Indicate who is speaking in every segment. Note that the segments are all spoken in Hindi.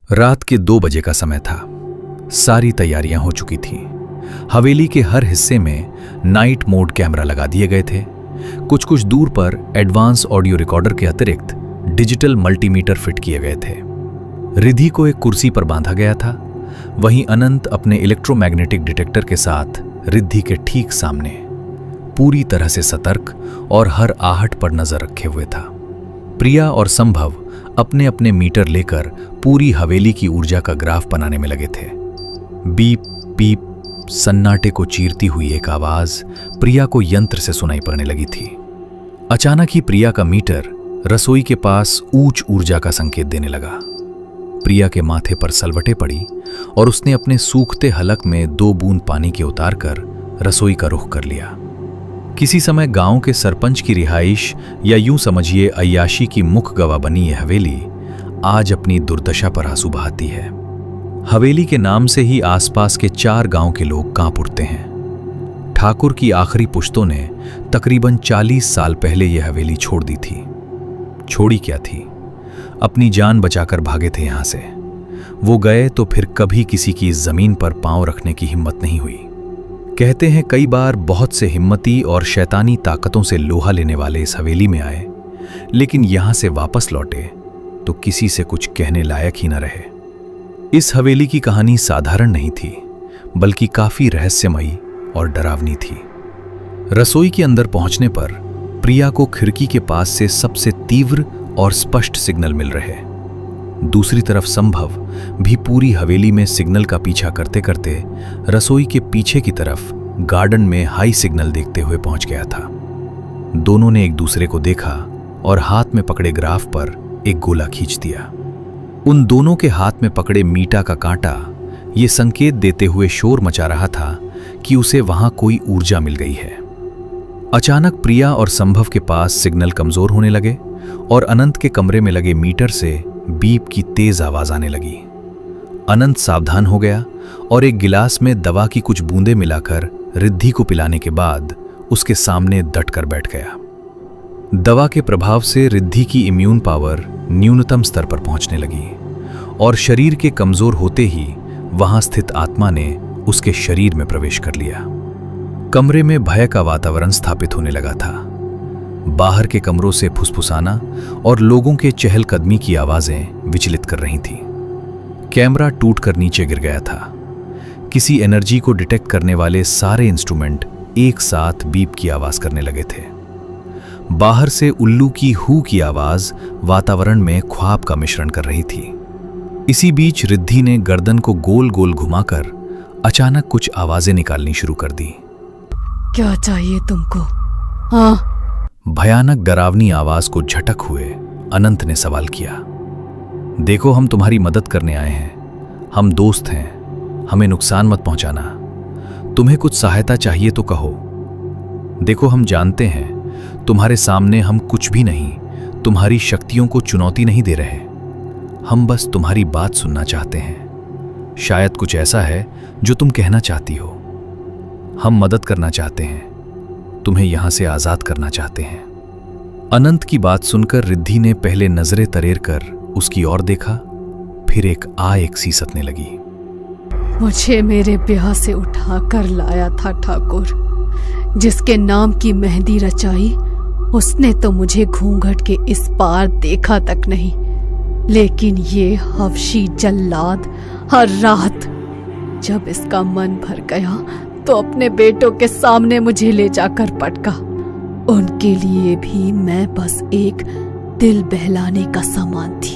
Speaker 1: रात के 2 बजे का समय था। सारी तैयारियां हो चुकी थीं। हवेली के हर हिस्से में नाइट मोड कैमरा लगा दिए गए थे। कुछ कुछ दूर पर एडवांस ऑडियो रिकॉर्डर के अतिरिक्त डिजिटल मल्टीमीटर फिट किए गए थे। रिधि को एक कुर्सी पर बांधा गया था। वहीं अनंत अपने इलेक्ट्रोमैग्नेटिक डिटेक्टर के साथ रिद्धि के ठीक सामने पूरी तरह से सतर्क और हर आहट पर नजर रखे हुए था। प्रिया और संभव अपने अपने मीटर लेकर पूरी हवेली की ऊर्जा का ग्राफ बनाने में लगे थे। बीप पीप सन्नाटे को चीरती हुई एक आवाज प्रिया को यंत्र से सुनाई पड़ने लगी थी। अचानक ही प्रिया का मीटर रसोई के पास उच्च ऊर्जा का संकेत देने लगा। प्रिया के माथे पर सलवटें पड़ी और उसने अपने सूखते हलक में 2 बूंद पानी के उतारकर रसोई का रुख कर लिया। किसी समय गांव के सरपंच की रिहाइश या यूं समझिए अय्याशी की मुख गवाह बनी यह हवेली आज अपनी दुर्दशा पर आंसू बहाती है। हवेली के नाम से ही आसपास के 4 गांव के लोग कांप उठते हैं। ठाकुर की आखिरी पुश्तों ने तकरीबन 40 साल पहले यह हवेली छोड़ दी थी। छोड़ी क्या थी? अपनी जान बचाकर भागे थे यहां से। वो गए तो फिर कभी किसी की इस जमीन पर पांव रखने की हिम्मत नहीं हुई। कहते हैं कई बार बहुत से हिम्मती और शैतानी ताकतों से लोहा लेने वाले इस हवेली में आए, लेकिन यहां से वापस लौटे तो किसी से कुछ कहने लायक ही न रहे। इस हवेली की कहानी साधारण नहीं थी, बल्कि काफी रहस्यमयी और डरावनी थी। रसोई के अंदर पहुंचने पर प्रिया को खिड़की के पास से सबसे तीव्र और स्पष्ट सिग्नल मिल रहे। दूसरी तरफ संभव भी पूरी हवेली में सिग्नल का पीछा करते करते रसोई के पीछे की तरफ गार्डन में हाई सिग्नल देखते हुए पहुंच गया था। दोनों ने एक दूसरे को देखा और हाथ में पकड़े ग्राफ पर एक गोला खींच दिया। उन दोनों के हाथ में पकड़े मीटा का कांटा ये संकेत देते हुए शोर मचा रहा था कि उसे वहां कोई ऊर्जा मिल गई है। अचानक प्रिया और संभव के पास सिग्नल कमजोर होने लगे और अनंत के कमरे में लगे मीटर से बीप की तेज आवाज आने लगी। अनंत सावधान हो गया और एक गिलास में दवा की कुछ बूंदें मिलाकर रिद्धि को पिलाने के बाद उसके सामने डटकर बैठ गया। दवा के प्रभाव से रिद्धि की इम्यून पावर न्यूनतम स्तर पर पहुंचने लगी और शरीर के कमजोर होते ही वहां स्थित आत्मा ने उसके शरीर में प्रवेश कर लिया। कमरे में भय का वातावरण स्थापित होने लगा था। बाहर के कमरों से फुसफुसाना और लोगों के चहलकदमी की आवाजें विचलित कर रही थीं। कैमरा टूटकर नीचे गिर गया था। किसी एनर्जी को डिटेक्ट करने वाले सारे इंस्ट्रूमेंट एक साथ बीप की आवाज करने लगे थे। बाहर से उल्लू की हू की आवाज वातावरण में ख्वाब का मिश्रण कर रही थी। इसी बीच रिद्धि ने गर्दन को गोल गोल घुमाकर अचानक कुछ आवाजें निकालनी शुरू कर दी।
Speaker 2: क्या चाहिए तुमको? हाँ।
Speaker 1: भयानक डरावनी आवाज को झटक हुए अनंत ने सवाल किया। देखो, हम तुम्हारी मदद करने आए हैं। हम दोस्त हैं। हमें नुकसान मत पहुंचाना। तुम्हें कुछ सहायता चाहिए तो कहो। देखो, हम जानते हैं तुम्हारे सामने हम कुछ भी नहीं, तुम्हारी शक्तियों को चुनौती नहीं दे रहे। हम बस तुम्हारी बात सुनना चाहते हैं। शायद कुछ ऐसा है जो तुम कहना चाहती हो। हम मदद करना चाहते हैं। तुम्हें यहां से आजाद करना चाहते हैं। अनंत की बात सुनकर रिद्धि ने पहले नजरें तरेर कर उसकी ओर देखा, फिर एक सी सतने लगी।
Speaker 2: मुझे मेरे ब्याह से उठा कर लाया था ठाकुर। जिसके नाम की मेहंदी रचाई, उसने तो मुझे घूंघट के इस पार देखा तक नहीं। लेकिन ये हवशी जल्लाद हर रात जब इसका मन भर गया तो अपने बेटों के सामने मुझे ले जाकर पटका। उनके लिए भी मैं बस एक दिल बहलाने का सामान थी।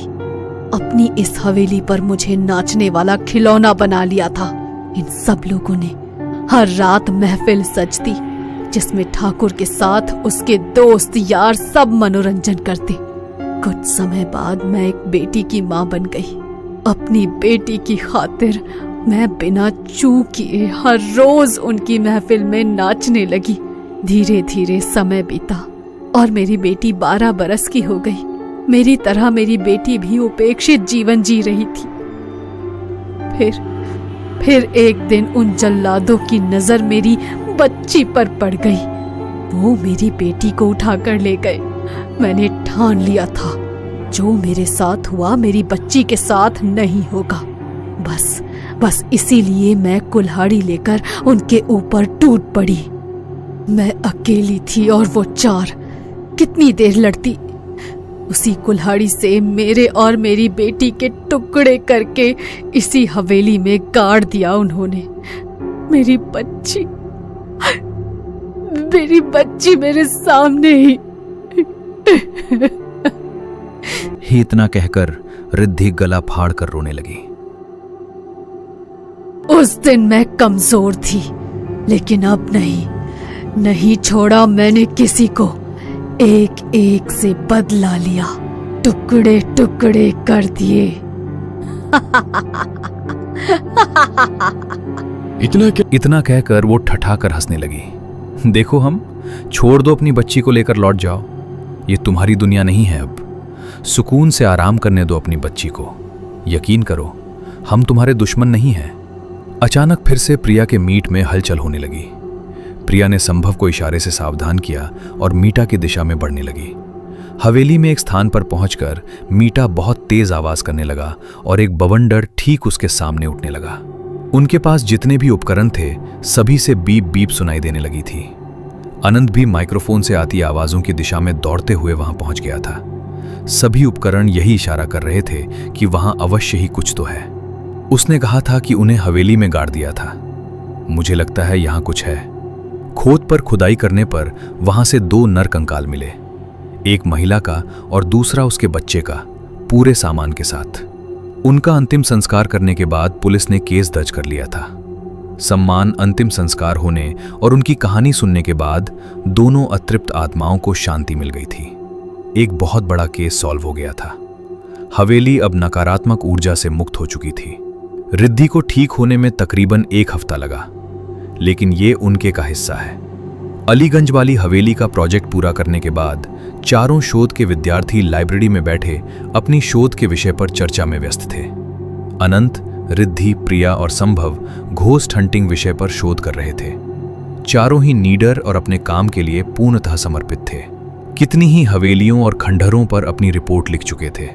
Speaker 2: अपनी इस हवेली पर मुझे नाचने वाला खिलौना बना लिया था। इन सब लोगों ने हर रात महफिल सजती जिसमें ठाकुर के साथ उसके दोस्त यार सब मनोरंजन करते। कुछ समय बाद मैं एक बेटी की मां बन गई। अपनी बेटी की खातिर मैं बिना चूक किए हर रोज उनकी महफिल में नाचने लगी। धीरे धीरे समय बीता और मेरी बेटी 12 बरस की हो गई। मेरी तरह मेरी बेटी भी उपेक्षित जीवन जी रही थी। फिर एक दिन उन जल्लादों की नजर मेरी बच्ची पर पड़ गई। वो मेरी बेटी को उठाकर ले गए। मैंने ठान लिया था जो मेरे साथ हुआ मेरी बच्ची के साथ नहीं होगा। बस इसीलिए मैं कुल्हाड़ी लेकर उनके ऊपर टूट पड़ी। मैं अकेली थी और वो 4, कितनी देर लड़ती। उसी कुल्हाड़ी से मेरे और मेरी बेटी के टुकड़े करके इसी हवेली में गाड़ दिया उन्होंने। मेरी बच्ची मेरे सामने ही।
Speaker 1: इतना कहकर रिद्धि गला फाड़ कर रोने लगी।
Speaker 2: उस दिन मैं कमजोर थी, लेकिन अब नहीं छोड़ा मैंने किसी को। एक एक से बदला लिया, टुकड़े टुकड़े कर दिए।
Speaker 1: इतना कहकर वो ठठाकर हंसने लगी। देखो, हम छोड़ दो, अपनी बच्ची को लेकर लौट जाओ। ये तुम्हारी दुनिया नहीं है। अब सुकून से आराम करने दो अपनी बच्ची को। यकीन करो, हम तुम्हारे दुश्मन नहीं हैं। अचानक फिर से प्रिया के मीट में हलचल होने लगी। प्रिया ने संभव को इशारे से सावधान किया और मीटा की दिशा में बढ़ने लगी। हवेली में एक स्थान पर पहुंचकर मीटा बहुत तेज आवाज करने लगा और एक बवंडर ठीक उसके सामने उठने लगा। उनके पास जितने भी उपकरण थे सभी से बीप बीप सुनाई देने लगी थी। अनंत भी माइक्रोफोन से आती आवाजों की दिशा में दौड़ते हुए वहां पहुंच गया था। सभी उपकरण यही इशारा कर रहे थे कि वहां अवश्य ही कुछ तो है। उसने कहा था कि उन्हें हवेली में गाड़ दिया था। मुझे लगता है यहां कुछ है। खोद पर खुदाई करने पर वहां से 2 नर कंकाल मिले, एक महिला का और दूसरा उसके बच्चे का, पूरे सामान के साथ। उनका अंतिम संस्कार करने के बाद पुलिस ने केस दर्ज कर लिया था। सम्मान अंतिम संस्कार होने और उनकी कहानी सुनने के बाद दोनों अतृप्त आत्माओं को शांति मिल गई थी। एक बहुत बड़ा केस सॉल्व हो गया था। हवेली अब नकारात्मक ऊर्जा से मुक्त हो चुकी थी। रिद्धि को ठीक होने में तकरीबन 1 हफ्ता लगा, लेकिन ये उनके का हिस्सा है। अलीगंज वाली हवेली का प्रोजेक्ट पूरा करने के बाद चारों शोध के विद्यार्थी लाइब्रेरी में बैठे अपनी शोध के विषय पर चर्चा में व्यस्त थे। अनंत, रिद्धि, प्रिया और संभव घोस्ट हंटिंग विषय पर शोध कर रहे थे। चारों ही नीडर और अपने काम के लिए पूर्णतः समर्पित थे। कितनी ही हवेलियों और खंडहरों पर अपनी रिपोर्ट लिख चुके थे।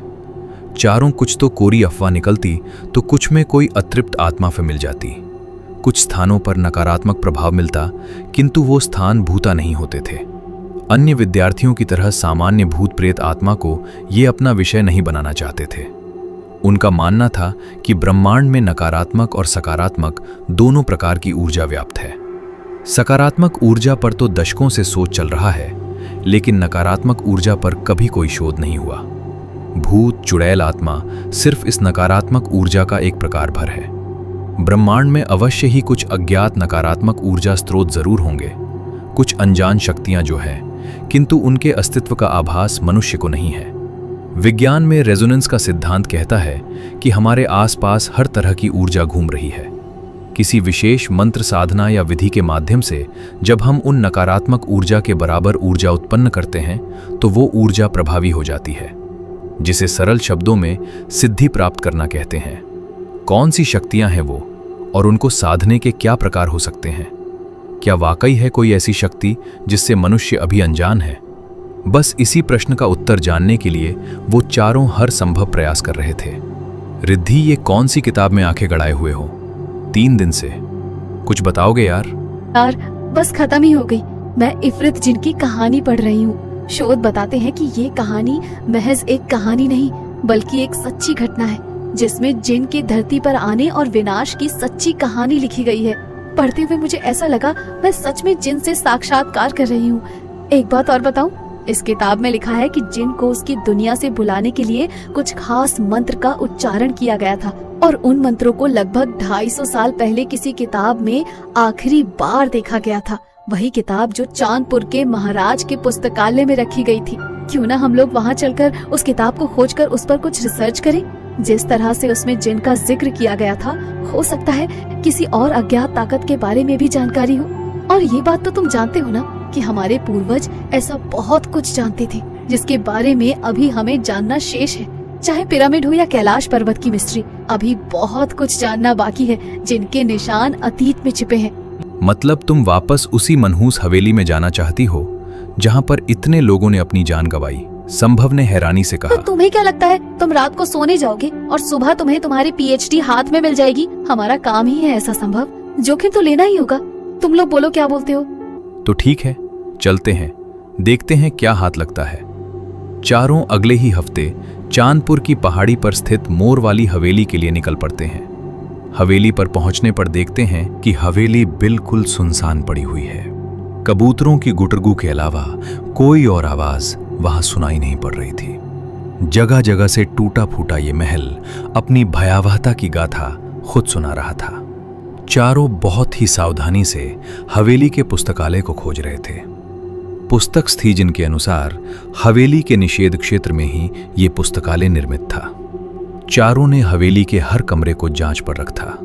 Speaker 1: चारों कुछ तो कोरी अफवाह निकलती तो कुछ में कोई अतृप्त आत्मा फिर मिल जाती। कुछ स्थानों पर नकारात्मक प्रभाव मिलता, किंतु वो स्थान भूता नहीं होते थे। अन्य विद्यार्थियों की तरह सामान्य भूत प्रेत आत्मा को ये अपना विषय नहीं बनाना चाहते थे। उनका मानना था कि ब्रह्मांड में नकारात्मक और सकारात्मक दोनों प्रकार की ऊर्जा व्याप्त है। सकारात्मक ऊर्जा पर तो दशकों से शोध चल रहा है, लेकिन नकारात्मक ऊर्जा पर कभी कोई शोध नहीं हुआ। भूत, चुड़ैल आत्मा सिर्फ इस नकारात्मक ऊर्जा का एक प्रकार भर है। ब्रह्मांड में अवश्य ही कुछ अज्ञात नकारात्मक ऊर्जा स्रोत जरूर होंगे, कुछ अनजान शक्तियां जो है, किंतु उनके अस्तित्व का आभास मनुष्य को नहीं है। विज्ञान में रेजोनेंस का सिद्धांत कहता है कि हमारे आसपास हर तरह की ऊर्जा घूम रही है। किसी विशेष मंत्र साधना या विधि के माध्यम से जब हम उन नकारात्मक ऊर्जा के बराबर ऊर्जा उत्पन्न करते हैं तो वो ऊर्जा प्रभावी हो जाती है, जिसे सरल शब्दों में सिद्धि प्राप्त करना कहते हैं। कौन सी शक्तियां हैं वो और उनको साधने के क्या प्रकार हो सकते हैं? क्या वाकई है कोई ऐसी शक्ति जिससे मनुष्य अभी अनजान है? बस इसी प्रश्न का उत्तर जानने के लिए वो चारों हर संभव प्रयास कर रहे थे। रिद्धि, ये कौन सी किताब में आंखें गड़ाए हुए हो? 3 दिन से कुछ बताओगे यार?
Speaker 3: बस खत्म ही हो गई। मैं इफरित जिन की कहानी पढ़ रही हूँ। शोध बताते हैं कि ये कहानी महज एक कहानी नहीं, बल्कि एक सच्ची घटना है, जिसमें जिन के धरती पर आने और विनाश की सच्ची कहानी लिखी गई है। पढ़ते हुए मुझे ऐसा लगा मैं सच में जिन से साक्षात्कार कर रही हूँ। एक बात और बताऊं, इस किताब में लिखा है कि जिन को उसकी दुनिया से बुलाने के लिए कुछ खास मंत्र का उच्चारण किया गया था, और उन मंत्रों को लगभग 250 साल पहले किसी किताब में आखिरी बार देखा गया था। वही किताब जो चांदपुर के महाराज के पुस्तकालय में रखी गई थी। क्यों ना हम लोग वहाँ चलकर उस किताब को खोजकर उस पर कुछ रिसर्च करें। जिस तरह से उसमें जिन का जिक्र किया गया था, हो सकता है किसी और अज्ञात ताकत के बारे में भी जानकारी हो। और ये बात तो तुम जानते हो ना कि हमारे पूर्वज ऐसा बहुत कुछ जानते थे जिसके बारे में अभी हमें जानना शेष है। चाहे पिरामिड हो या कैलाश पर्वत की मिस्ट्री, अभी बहुत कुछ जानना बाकी है जिनके निशान अतीत में छिपे हैं।
Speaker 1: मतलब तुम वापस उसी मनहूस हवेली में जाना चाहती हो जहां पर इतने लोगों ने अपनी जान गंवाई? संभव ने हैरानी से
Speaker 3: तो
Speaker 1: कहा।
Speaker 3: तुम्हें क्या लगता है तुम रात को सोने जाओगे और सुबह तुम्हें तुम्हारी पीएचडी हाथ में मिल जाएगी? हमारा काम ही है ऐसा संभव, जोखिम तो लेना ही होगा। तुम लोग बोलो क्या बोलते हो?
Speaker 1: तो ठीक है, चलते हैं, देखते हैं क्या हाथ लगता है। चारों अगले ही हफ्ते चांदपुर की पहाड़ी पर स्थित मोर वाली हवेली के लिए निकल पड़ते हैं। हवेली पर पहुंचने पर देखते हैं कि हवेली बिल्कुल सुनसान पड़ी हुई है। कबूतरों की गुटरगू के अलावा कोई और आवाज वहां सुनाई नहीं पड़ रही थी। जगह जगह से टूटा फूटा ये महल अपनी भयावहता की गाथा खुद सुना रहा था। चारों बहुत ही सावधानी से हवेली के पुस्तकालय को खोज रहे थे। पुस्तक थी जिनके अनुसार हवेली के निषेध क्षेत्र में ही ये पुस्तकालय निर्मित था। चारों ने हवेली के हर कमरे को जांच पर रखा,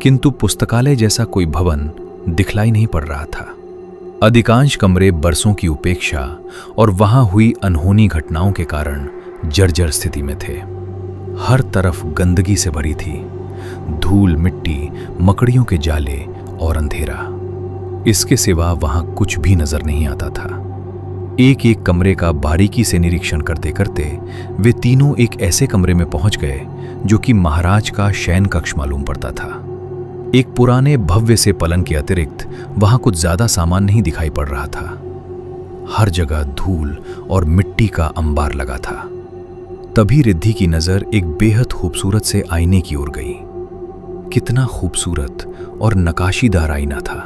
Speaker 1: किंतु पुस्तकालय जैसा कोई भवन दिखलाई नहीं पड़ रहा था। अधिकांश कमरे बरसों की उपेक्षा और वहां हुई अनहोनी घटनाओं के कारण जर्जर स्थिति में थे। हर तरफ गंदगी से भरी थी, धूल, मिट्टी, मकड़ियों के जाले और अंधेरा। इसके सिवा वहां कुछ भी नजर नहीं आता था। एक एक कमरे का बारीकी से निरीक्षण करते करते वे तीनों एक ऐसे कमरे में पहुंच गए जो कि महाराज का शयन कक्ष मालूम पड़ता था। एक पुराने भव्य से पलंग के अतिरिक्त वहां कुछ ज्यादा सामान नहीं दिखाई पड़ रहा था। हर जगह धूल और मिट्टी का अंबार लगा था। तभी रिद्धि की नजर एक बेहद खूबसूरत से आईने की ओर गई। कितना खूबसूरत और नकाशीदार आईना था।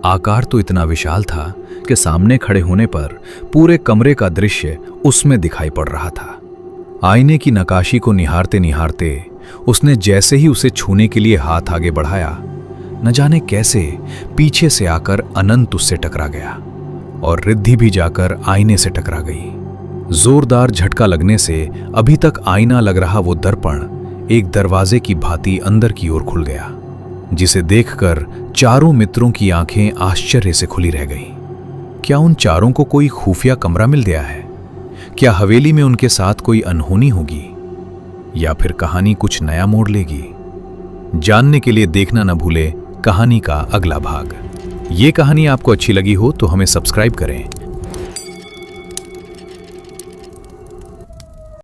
Speaker 1: आकार तो इतना विशाल था कि सामने खड़े होने पर पूरे कमरे का दृश्य उसमें दिखाई पड़ रहा था। आईने की नकाशी को निहारते निहारते उसने जैसे ही उसे छूने के लिए हाथ आगे बढ़ाया, न जाने कैसे पीछे से आकर अनंत उससे टकरा गया और रिद्धि भी जाकर आईने से टकरा गई। जोरदार झटका लगने से अभी तक आईना लग रहा वो दर्पण एक दरवाजे की भांति अंदर की ओर खुल गया, जिसे देखकर चारों मित्रों की आंखें आश्चर्य से खुली रह गईं। क्या उन चारों को कोई खुफिया कमरा मिल गया है? क्या हवेली में उनके साथ कोई अनहोनी होगी या फिर कहानी कुछ नया मोड़ लेगी? जानने के लिए देखना न भूले कहानी का अगला भाग। ये कहानी आपको अच्छी लगी हो तो हमें सब्सक्राइब करें